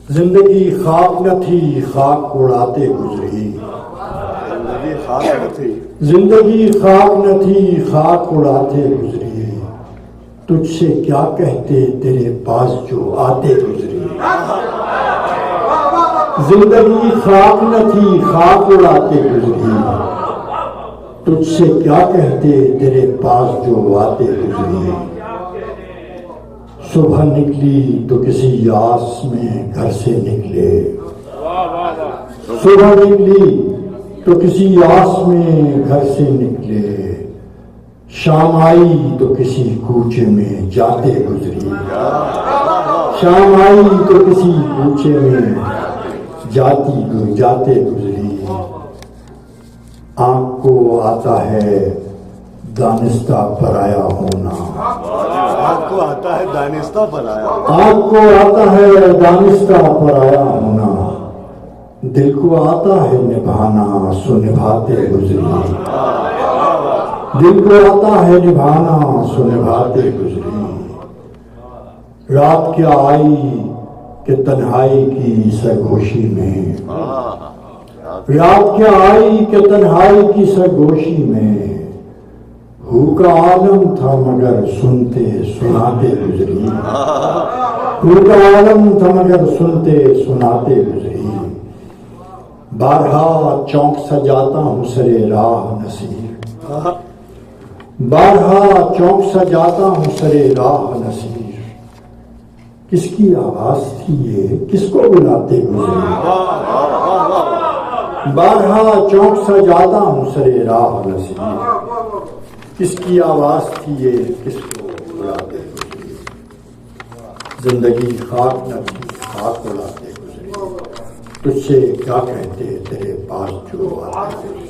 زندگی خاک نہ تھی خاک اڑاتے گزری، زندگی خاک نہ تھی خاک اڑاتے گزری، تجھ سے کیا کہتے تیرے پاس جو آتے گزری۔ زندگی خاک نہ تھی خاک اڑاتے گزری، تجھ سے کیا کہتے تیرے پاس جو آتے گزری۔ صبح نکلی تو کسی آس میں گھر سے نکلے، صبح نکلی تو کسی آس میں گھر سے نکلے، شام آئی تو کسی کوچے میں جاتے گزری، شام آئی تو کسی کوچے میں جاتے گزری۔ آنکھ کو آتا ہے دانستہ پرایا ہونا، آنکھ کو آتا ہے دانستہ پرایا، آنکھ کو آتا ہے دانستہ پرایا ہونا، دل کو آتا ہے نبھانا سو نبھاتے گزری، دل کو آتا ہے نبھانا سو نبھاتے گزری۔ رات کیا آئی کہ تنہائی کی سرگوشی میں، رات کیا آئی کہ تنہائی کی سرگوشی میں، ہو کا عالم تھا مگر سنتے سناتے گزری، ہو کا عالم تھا مگر سنتے سناتے گزری۔ بارہا چونک سجاتا ہوں سرے راہ نصیر، بارہا چونک سجاتا ہوں سرے راہ نصیر، کس کی آواز تھی یہ کس کو بلاتے گزری۔ بارہا چونک سجاتا ہوں سرے راہ نصیر، کس کی آواز تھی یہ کس کو بلاتے گزری۔ زندگی خاک نہ تھی خاک اڑاتے گزری، تجھ سے کیا کہتے تیرے پاس جو آتے گزری۔